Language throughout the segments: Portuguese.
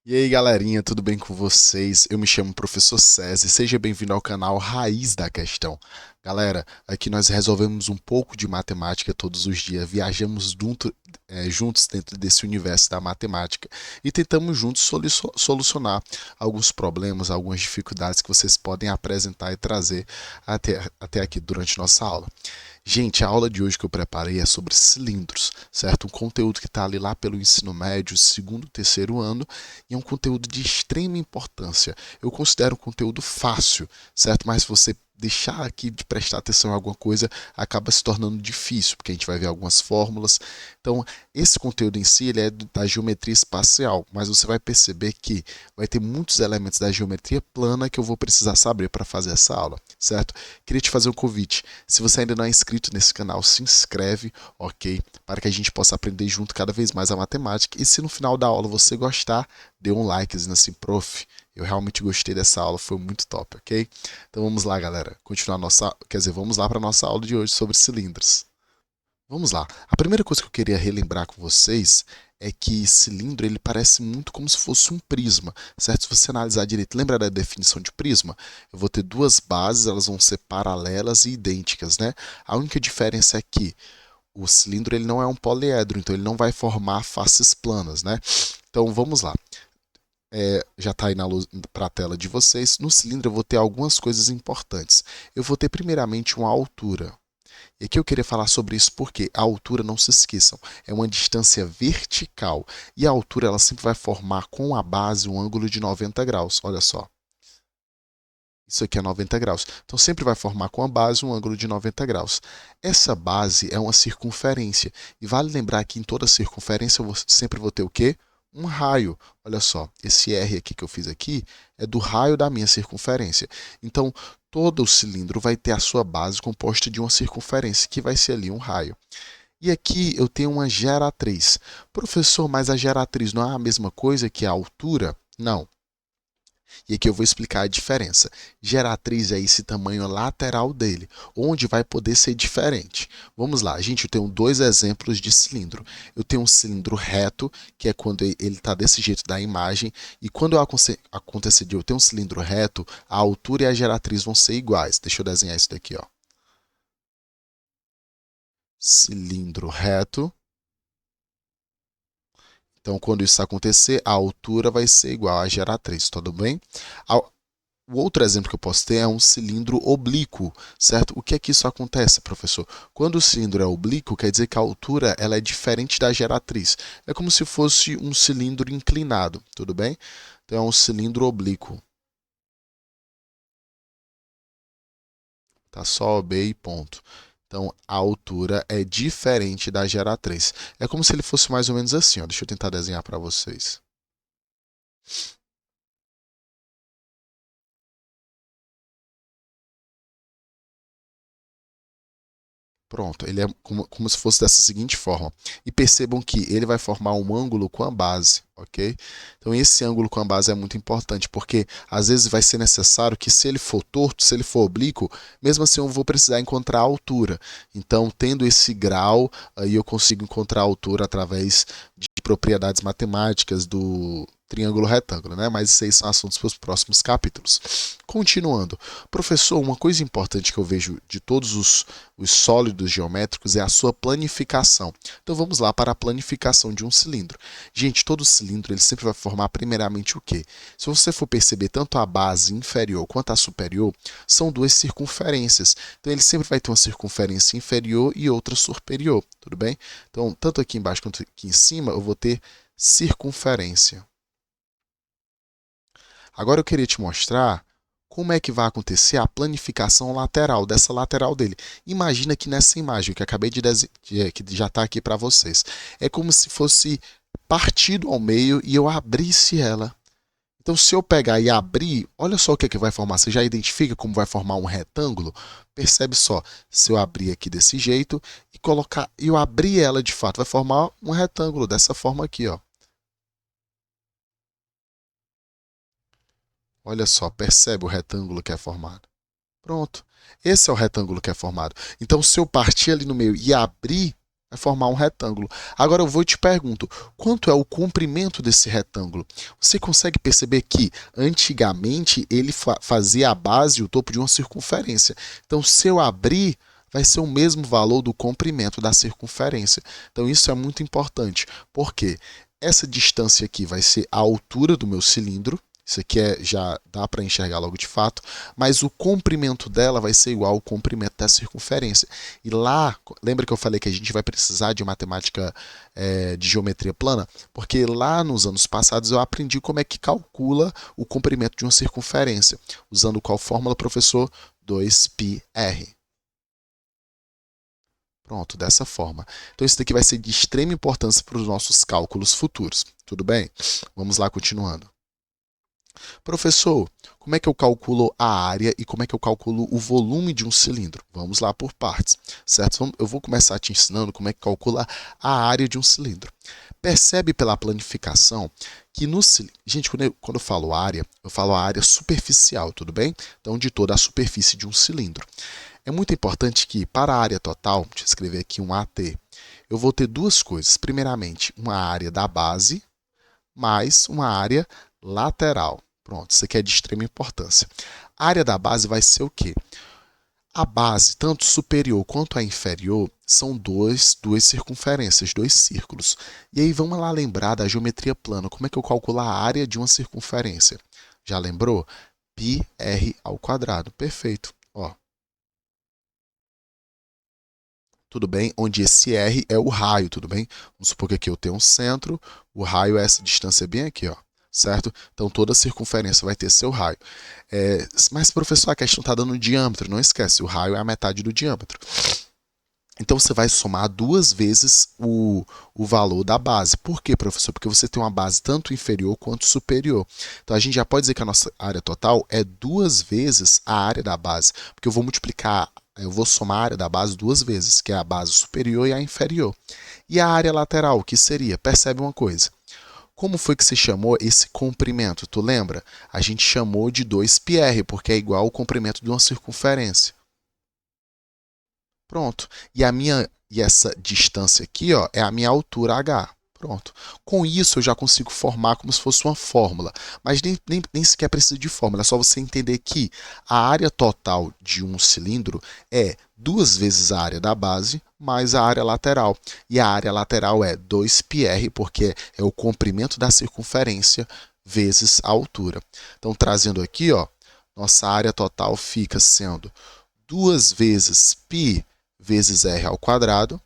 E aí, galerinha, tudo bem com vocês? Eu me chamo Professor César e seja bem-vindo ao canal Raiz da Questão. Galera, aqui nós resolvemos um pouco de matemática todos os dias, viajamos juntos dentro desse universo da matemática e tentamos juntos solucionar alguns problemas, algumas dificuldades que vocês podem apresentar e trazer até aqui durante nossa aula. Gente, a aula de hoje que eu preparei é sobre cilindros, certo? Um conteúdo que está ali lá pelo ensino médio, segundo, terceiro ano, e é um conteúdo de extrema importância. Eu considero um conteúdo fácil, certo? Mas se você deixar aqui de prestar atenção em alguma coisa, acaba se tornando difícil, porque a gente vai ver algumas fórmulas. Então, esse conteúdo em si ele é da geometria espacial, mas você vai perceber que vai ter muitos elementos da geometria plana que eu vou precisar saber para fazer essa aula, certo? Queria te fazer um convite. Se você ainda não é inscrito nesse canal, se inscreve, ok? Para que a gente possa aprender junto cada vez mais a matemática. E se no final da aula você gostar, dê um like dizendo assim, prof, eu realmente gostei dessa aula, foi muito top, ok? Então vamos lá, galera. Continuar nossa, quer dizer, vamos lá para a nossa aula de hoje sobre cilindros. Vamos lá. A primeira coisa que eu queria relembrar com vocês é que cilindro ele parece muito como se fosse um prisma, certo? Se você analisar direito, lembra da definição de prisma? Eu vou ter duas bases, elas vão ser paralelas e idênticas, né? A única diferença é que o cilindro ele não é um poliedro, então ele não vai formar faces planas, né? Então vamos lá. Já está aí para a tela de vocês. No cilindro eu vou ter algumas coisas importantes. Eu vou ter primeiramente uma altura. E aqui eu queria falar sobre isso porque a altura, não se esqueçam, é uma distância vertical. E a altura ela sempre vai formar com a base um ângulo de 90 graus. Olha só. Isso aqui é 90 graus. Então sempre vai formar com a base um ângulo de 90 graus. Essa base é uma circunferência. E vale lembrar que em toda circunferência eu sempre vou ter o quê? Um raio. Olha só, esse R aqui que eu fiz aqui é do raio da minha circunferência. Então, todo o cilindro vai ter a sua base composta de uma circunferência, que vai ser ali um raio. E aqui eu tenho uma geratriz. Professor, mas a geratriz não é a mesma coisa que a altura? Não. E aqui eu vou explicar a diferença. Geratriz é esse tamanho lateral dele, onde vai poder ser diferente. Vamos lá, gente, eu tenho dois exemplos de cilindro. Eu tenho um cilindro reto, que é quando ele está desse jeito da imagem, e quando acontecer de eu ter um cilindro reto, a altura e a geratriz vão ser iguais. Deixa eu desenhar isso daqui, ó. Cilindro reto. Então, quando isso acontecer, a altura vai ser igual à geratriz, tudo bem? O outro exemplo que eu posso ter é um cilindro oblíquo, certo? O que é que isso acontece, professor? Quando o cilindro é oblíquo, quer dizer que a altura ela é diferente da geratriz. É como se fosse um cilindro inclinado, tudo bem? Então é um cilindro oblíquo. Tá só OB e ponto. Então a altura é diferente da geratriz. É como se ele fosse mais ou menos assim, ó. Deixa eu tentar desenhar para vocês. Pronto, ele é como se fosse dessa seguinte forma. E percebam que ele vai formar um ângulo com a base, ok? Então esse ângulo com a base é muito importante, porque às vezes vai ser necessário que se ele for torto, se ele for oblíquo, mesmo assim eu vou precisar encontrar a altura. Então, tendo esse grau, aí eu consigo encontrar a altura através de propriedades matemáticas do triângulo retângulo, né? Mas isso aí são assuntos para os próximos capítulos. Continuando, professor, uma coisa importante que eu vejo de todos os sólidos geométricos é a sua planificação. Então vamos lá para a planificação de um cilindro. Gente, todo cilindro ele sempre vai formar primeiramente o quê? Se você for perceber, tanto a base inferior quanto a superior são duas circunferências. Então ele sempre vai ter uma circunferência inferior e outra superior, tudo bem? Então, tanto aqui embaixo quanto aqui em cima, eu vou ter circunferência. Agora eu queria te mostrar como é que vai acontecer a planificação lateral, dessa lateral dele. Imagina que nessa imagem que eu acabei que já está aqui para vocês, é como se fosse partido ao meio e eu abrisse ela. Então, se eu pegar e abrir, olha só o que, é que vai formar. Você já identifica como vai formar um retângulo? Percebe só, se eu abrir aqui desse jeito e colocar, e eu abrir ela de fato, vai formar um retângulo dessa forma aqui, ó. Olha só, percebe o retângulo que é formado? Pronto. Esse é o retângulo que é formado. Então, se eu partir ali no meio e abrir, Vai formar um retângulo. Agora eu vou e te pergunto, quanto é o comprimento desse retângulo? Você consegue perceber que antigamente ele fazia a base e o topo de uma circunferência. Então, se eu abrir, vai ser o mesmo valor do comprimento da circunferência. Então, isso é muito importante, porque essa distância aqui vai ser a altura do meu cilindro. Isso aqui já dá para enxergar logo de fato, mas o comprimento dela vai ser igual ao comprimento da circunferência. E lá, lembra que eu falei que a gente vai precisar de matemática de geometria plana? Porque lá nos anos passados eu aprendi como é que calcula o comprimento de uma circunferência. Usando qual fórmula, professor? 2πr. Pronto, dessa forma. Então isso daqui vai ser de extrema importância para os nossos cálculos futuros. Tudo bem? Vamos lá, continuando. Professor, como é que eu calculo a área e como é que eu calculo o volume de um cilindro? Vamos lá por partes, certo? Eu vou começar te ensinando como é que calcula a área de um cilindro. Percebe pela planificação que no cilindro... Gente, quando eu falo área, eu falo a área superficial, tudo bem? Então, de toda a superfície de um cilindro. É muito importante que, para a área total, deixa eu escrever aqui um AT, eu vou ter duas coisas. Primeiramente, uma área da base mais uma área lateral. Pronto, isso aqui é de extrema importância. A área da base vai ser o quê? A base, tanto superior quanto a inferior, são duas circunferências, dois círculos. E aí vamos lá lembrar da geometria plana. Como é que eu calculo a área de uma circunferência? Já lembrou? πr ao quadrado. Perfeito. Ó. Tudo bem? Onde esse R é o raio, tudo bem? Vamos supor que aqui eu tenho um centro, o raio é essa distância bem aqui, ó. Certo? Então toda circunferência vai ter seu raio. Mas, professor, a questão está dando diâmetro. Não esquece, o raio é a metade do diâmetro. Então você vai somar duas vezes o valor da base. Por quê, professor? Porque você tem uma base tanto inferior quanto superior. Então a gente já pode dizer que a nossa área total é duas vezes a área da base. Porque eu vou multiplicar, eu vou somar a área da base duas vezes, que é a base superior e a inferior. E a área lateral, que seria? Percebe uma coisa. Como foi que se chamou esse comprimento? Tu lembra? A gente chamou de 2πr, porque é igual ao comprimento de uma circunferência. Pronto. E essa distância aqui, ó, é a minha altura h. Pronto. Com isso, eu já consigo formar como se fosse uma fórmula. Mas nem sequer precisa de fórmula. É só você entender que a área total de um cilindro é duas vezes a área da base mais a área lateral. E a área lateral é 2πr, porque é o comprimento da circunferência vezes a altura. Então, trazendo aqui, ó, nossa área total fica sendo 2 vezes π vezes r ao quadrado,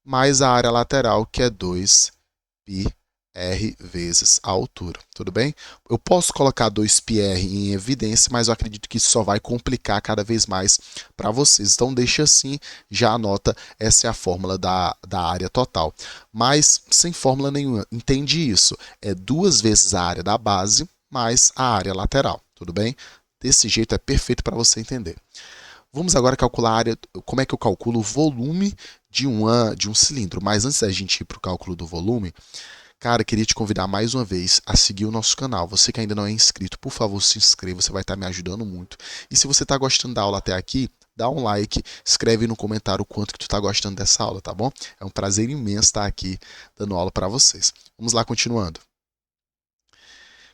mais a área lateral, que é 2πr vezes a altura. Tudo bem? Eu posso colocar 2πr em evidência, mas eu acredito que isso só vai complicar cada vez mais para vocês. Então, deixa assim, já anota, essa é a fórmula da área total. Mas, sem fórmula nenhuma, entende isso. É duas vezes a área da base mais a área lateral. Tudo bem? Desse jeito é perfeito para você entender. Vamos agora calcular a área, como é que eu calculo o volume de um cilindro. Mas antes da gente ir para o cálculo do volume, cara, queria te convidar mais uma vez a seguir o nosso canal. Você que ainda não é inscrito, por favor, se inscreva, você vai estar me ajudando muito. E se você está gostando da aula até aqui, dá um like, escreve no comentário o quanto que tu está gostando dessa aula, tá bom? É um prazer imenso estar aqui dando aula para vocês. Vamos lá, continuando.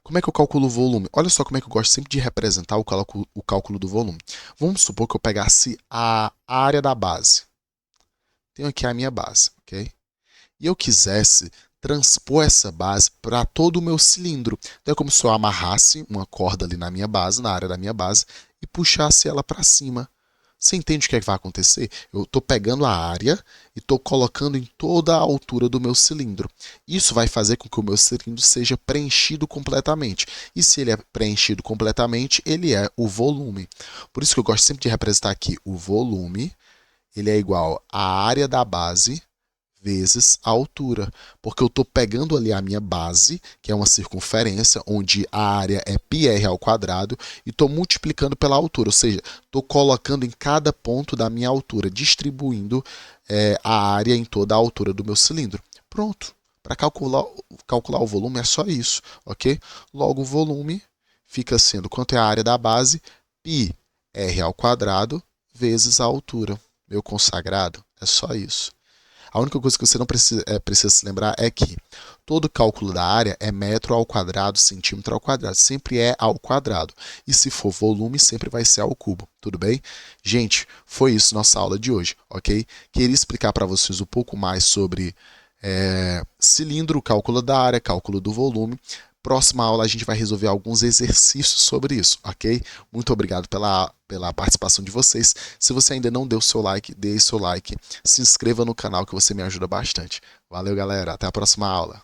Como é que eu calculo o volume? Olha só como é que eu gosto sempre de representar o cálculo do volume. Vamos supor que eu pegasse a área da base. Tenho aqui a minha base, ok? E eu quisesse transpor essa base para todo o meu cilindro. Então é como se eu amarrasse uma corda ali na minha base, na área da minha base, e puxasse ela para cima. Você entende o que é que vai acontecer? Eu estou pegando a área e estou colocando em toda a altura do meu cilindro. Isso vai fazer com que o meu cilindro seja preenchido completamente. E se ele é preenchido completamente, ele é o volume. Por isso que eu gosto sempre de representar aqui o volume. Ele é igual à área da base vezes a altura, porque eu estou pegando ali a minha base, que é uma circunferência, onde a área é πr ao quadrado, e estou multiplicando pela altura, ou seja, estou colocando em cada ponto da minha altura, distribuindo a área em toda a altura do meu cilindro. Pronto. Para calcular o volume é só isso, ok? Logo, o volume fica sendo quanto é a área da base, πr ao quadrado vezes a altura. Meu consagrado, é só isso. A única coisa que você não precisa se lembrar é que todo cálculo da área é metro ao quadrado, centímetro ao quadrado. Sempre é ao quadrado. E se for volume, sempre vai ser ao cubo. Tudo bem? Gente, foi isso nossa aula de hoje, ok? Queria explicar para vocês um pouco mais sobre cilindro, cálculo da área, cálculo do volume. Próxima aula a gente vai resolver alguns exercícios sobre isso, ok? Muito obrigado pela participação de vocês. Se você ainda não deu seu like, dê seu like. Se inscreva no canal que você me ajuda bastante. Valeu, galera. Até a próxima aula.